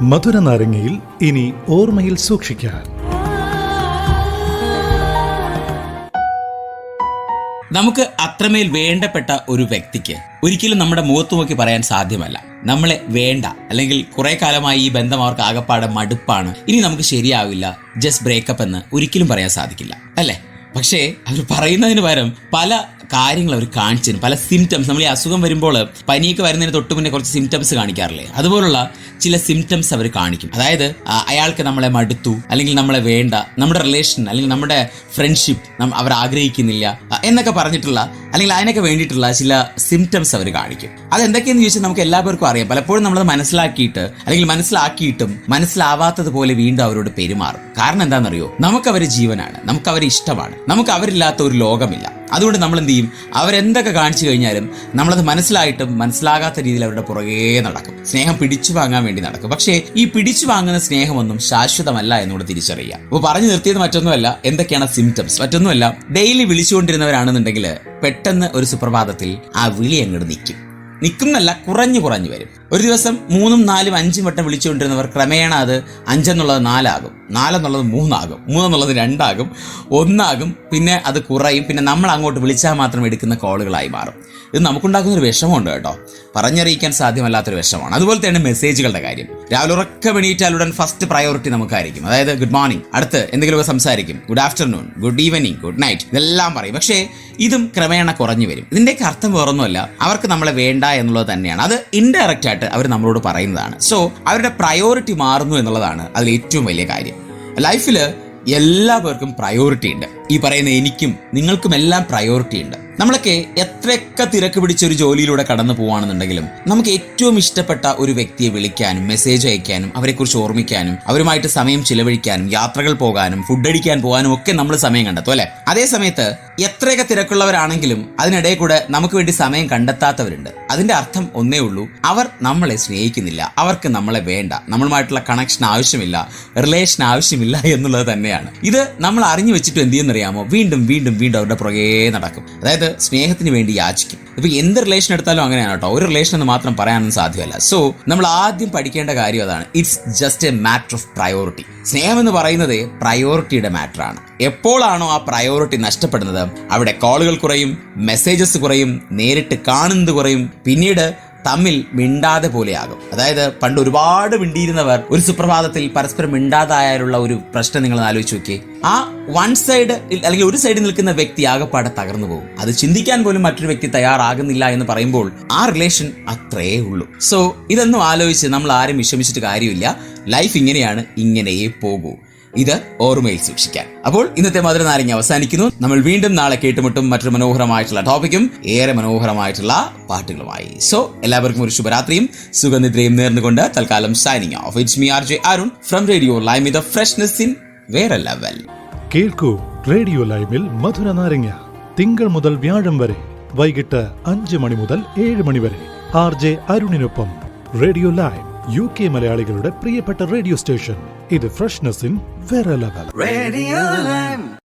മധുര നാരങ്ങയിൽ ഇനി ഓർമ്മയിൽ സൂക്ഷിക്കാൻ. നമുക്ക് അത്രമേൽ വേണ്ടപ്പെട്ട ഒരു വ്യക്തിക്ക് ഒരിക്കലും നമ്മുടെ മുഖത്ത് നോക്കി പറയാൻ സാധ്യമല്ല നമ്മളെ വേണ്ട, അല്ലെങ്കിൽ കുറെ കാലമായി ഈ ബന്ധം അവർക്ക് ആകപ്പാടെ മടുപ്പാണ്, ഇനി നമുക്ക് ശരിയാവില്ല, ജസ്റ്റ് ബ്രേക്കപ്പ് എന്ന് ഒരിക്കലും പറയാൻ സാധിക്കില്ല, അല്ലേ? പക്ഷേ അവർ പറയുന്നതിന് പകരം പല കാര്യങ്ങൾ അവർ കാണിച്ചു, പല സിംറ്റംസ്. നമ്മൾ ഈ അസുഖം വരുമ്പോൾ പനിയൊക്കെ വരുന്നതിന് തൊട്ട് മുന്നേ കുറച്ച് സിംറ്റംസ് കാണിക്കാറില്ലേ, അതുപോലുള്ള ചില സിംറ്റംസ് അവർ കാണിക്കും. അതായത് അയാൾക്ക് നമ്മളെ മടുത്തു, അല്ലെങ്കിൽ നമ്മളെ വേണ്ട, നമ്മുടെ റിലേഷൻ അല്ലെങ്കിൽ നമ്മുടെ ഫ്രണ്ട്ഷിപ്പ് അവർ ആഗ്രഹിക്കുന്നില്ല എന്നൊക്കെ പറഞ്ഞിട്ടുള്ള, അല്ലെങ്കിൽ അതിനൊക്കെ വേണ്ടിയിട്ടുള്ള ചില സിംറ്റംസ് അവർ കാണിക്കും. അതെന്തൊക്കെയെന്ന് ചോദിച്ചാൽ നമുക്ക് എല്ലാവർക്കും അറിയാം. പലപ്പോഴും നമ്മളത് മനസ്സിലാക്കിയിട്ടും മനസ്സിലാവാത്തതുപോലെ വീണ്ടും അവരോട് പെരുമാറും. കാരണം എന്താണെന്നറിയോ, നമുക്കവരെ ജീവനാണ്, നമുക്കവരെ ഇഷ്ടമാണ്, നമുക്ക് അവരില്ലാത്ത ഒരു ലോകമില്ല. അതുകൊണ്ട് നമ്മൾ എന്ത് ചെയ്യും, അവരെന്തൊക്കെ കാണിച്ചു കഴിഞ്ഞാലും നമ്മളത് മനസ്സിലായിട്ടും മനസ്സിലാകാത്ത രീതിയിൽ അവരുടെ പുറകെ നടക്കും, സ്നേഹം പിടിച്ചു വാങ്ങാൻ വേണ്ടി നടക്കും. പക്ഷേ ഈ പിടിച്ചു വാങ്ങുന്ന സ്നേഹമൊന്നും ശാശ്വതമല്ല എന്നുകൂടെ തിരിച്ചറിയാം. അപ്പോൾ പറഞ്ഞു നിർത്തിയത് മറ്റൊന്നുമല്ല, എന്തൊക്കെയാണ് സിംറ്റംസ്, മറ്റൊന്നുമല്ല, ഡെയിലി വിളിച്ചുകൊണ്ടിരുന്നവരാണെന്നുണ്ടെങ്കിൽ പെട്ടെന്ന് ഒരു സുപ്രഭാതത്തിൽ ആ വിളി അങ്ങോട്ട് നിൽക്കുന്നല്ല, കുറഞ്ഞു വരും. ഒരു ദിവസം 3, 4, 5 വട്ടം വിളിച്ചുകൊണ്ടിരുന്നവർ ക്രമേണ അത് 5 എന്നുള്ളത് 4 ആകും, 4 എന്നുള്ളത് 3 ആകും, 3 എന്നുള്ളത് 2 ആകും, 1 ആകും, പിന്നെ അത് കുറയും. പിന്നെ നമ്മൾ അങ്ങോട്ട് വിളിച്ചാൽ മാത്രം എടുക്കുന്ന കോളുകളായി മാറും. ഇത് നമുക്കുണ്ടാക്കുന്ന ഒരു വിഷമമുണ്ട് കേട്ടോ, പറഞ്ഞറിയിക്കാൻ സാധ്യമല്ലാത്തൊരു വിഷമമാണ്. അതുപോലെ തന്നെ മെസ്സേജുകളുടെ കാര്യം. രാവിലെ ഉറക്കം എണീറ്റാലുടൻ ഫസ്റ്റ് പ്രയോറിറ്റി നമുക്കായിരിക്കും. അതായത് ഗുഡ് മോർണിംഗ്, അടുത്ത് എന്തെങ്കിലുമൊക്കെ സംസാരിക്കും, good afternoon, good evening, good night, ഇതെല്ലാം പറയും. പക്ഷേ ഇതും ക്രമേണ കുറഞ്ഞു വരും. ഇതിൻ്റെയൊക്കെ അർത്ഥം വേറൊന്നുമല്ല, അവർക്ക് നമ്മളെ വേണ്ട എന്നുള്ളത് തന്നെയാണ്. അത് ഇൻഡയറക്റ്റ് ആയിട്ട് അവർ നമ്മളോട് പറയുന്നതാണ്. സോ അവരുടെ പ്രയോറിറ്റി മാറുന്നു എന്നുള്ളതാണ് അതിൽ ഏറ്റവും വലിയ കാര്യം. ലൈഫിൽ എല്ലാവർക്കും പ്രയോറിറ്റി ഉണ്ട്. ഈ പറയുന്ന എനിക്കും നിങ്ങൾക്കും എല്ലാം പ്രയോറിറ്റി ഉണ്ട്. നമ്മളൊക്കെ എത്രയൊക്കെ തിരക്ക് പിടിച്ചൊരു ജോലിയിലൂടെ കടന്നു പോവാണെന്നുണ്ടെങ്കിലും നമുക്ക് ഏറ്റവും ഇഷ്ടപ്പെട്ട ഒരു വ്യക്തിയെ വിളിക്കാനും മെസ്സേജ് അയക്കാനും അവരെക്കുറിച്ച് ഓർമ്മിക്കാനും അവരുമായിട്ട് സമയം ചിലവഴിക്കാനും യാത്രകൾ പോകാനും ഫുഡ് അടിക്കാൻ പോകാനും ഒക്കെ നമ്മൾ സമയം കണ്ടെത്തും, അല്ലെ? അതേ സമയത്ത് എത്രയൊക്കെ തിരക്കുള്ളവരാണെങ്കിലും അതിനിടയിൽ കൂടെ നമുക്ക് വേണ്ടി സമയം കണ്ടെത്താത്തവരുണ്ട്. അതിന്റെ അർത്ഥം ഒന്നേ ഉള്ളൂ, അവർ നമ്മളെ സ്നേഹിക്കുന്നില്ല, അവർക്ക് നമ്മളെ വേണ്ട, നമ്മളുമായിട്ടുള്ള കണക്ഷൻ ആവശ്യമില്ല, റിലേഷൻ ആവശ്യമില്ല എന്നുള്ളത് തന്നെയാണ്. ഇത് നമ്മൾ അറിഞ്ഞു വെച്ചിട്ട് എന്ത് ചെയ്യുന്നറിയാമോ, വീണ്ടും അവരുടെ പുറകെ നടക്കും. അതായത് സ്നേഹത്തിന് വേണ്ടി യാചിക്കും. ഇപ്പൊ എന്ത് റിലേഷൻ എടുത്താലും അങ്ങനെയാണ് കേട്ടോ, ഒരു റിലേഷൻ എന്ന് മാത്രം പറയാനൊന്നും സാധ്യമല്ല. സോ നമ്മൾ ആദ്യം പഠിക്കേണ്ട കാര്യം അതാണ്, it's just A matter of priority. സ്നേഹം എന്ന് പറയുന്നത് പ്രയോറിറ്റിയുടെ മാറ്ററാണ്. എപ്പോഴാണോ ആ പ്രയോറിറ്റി നഷ്ടപ്പെടുന്നത്, അവിടെ കോളുകൾ കുറയും, മെസ്സേജസ് കുറയും, നേരിട്ട് കാണുന്നത് കുറയും, പിന്നീട് തമ്മിൽ മിണ്ടാതെ പോലെയാകും. അതായത് പണ്ട് ഒരുപാട് മിണ്ടിയിരുന്നവർ ഒരു സുപ്രഭാതത്തിൽ പരസ്പരം മിണ്ടാതായുള്ള ഒരു പ്രശ്നം നിങ്ങൾ ആലോചിച്ച് നോക്കിയേ. ആ വൺ സൈഡ് അല്ലെങ്കിൽ ഒരു സൈഡിൽ നിൽക്കുന്ന വ്യക്തി ആകെപ്പാടെ തകർന്നു പോകും. അത് ചിന്തിക്കാൻ പോലും മറ്റൊരു വ്യക്തി തയ്യാറാകുന്നില്ല എന്ന് പറയുമ്പോൾ ആ റിലേഷൻ അത്രേ ഉള്ളൂ. സോ ഇതൊന്നും ആലോചിച്ച് നമ്മൾ ആരും വിഷമിച്ചിട്ട് കാര്യമില്ല. ലൈഫ് ഇങ്ങനെയാണ്, ഇങ്ങനെയേ പോകൂ. ഇത് ഓർമ്മയിൽ സൂക്ഷിക്കാൻ. അപ്പോൾ ഇന്നത്തെ മധുര നാരങ്ങ അവസാനിക്കുന്നു. നമ്മൾ വീണ്ടും നാളെ കേട്ടുമുട്ടും മറ്റൊരു മനോഹരമായിട്ടുള്ള ടോപ്പിക്കും ഏറെ മനോഹരമായിട്ടുള്ള പാട്ടുകളുമായി. സോ എല്ലാവർക്കും ഒരു ശുഭരാത്രിയും സുഖനിദ്രയും നേർന്നുകൊണ്ട് തൽക്കാലം signing off. It's me RJ Arun from radio lime with freshness in വേറെ ലെവൽ. കേൾക്കൂ റേഡിയോ ലൈമിൽ മധുര നാരങ്ങ തിങ്കൾ മുതൽ വ്യാഴം വരെ വൈകിട്ട് 5 മണി മുതൽ 7 മണി വരെ RJ അരുണിനൊപ്പം. റേഡിയോ ലൈം UK മലയാളികളുടെ പ്രിയപ്പെട്ട റേഡിയോ സ്റ്റേഷൻ. ഇത് ഫ്രഷ്നെസ് ഇൻ വേറെ ലെവൽ.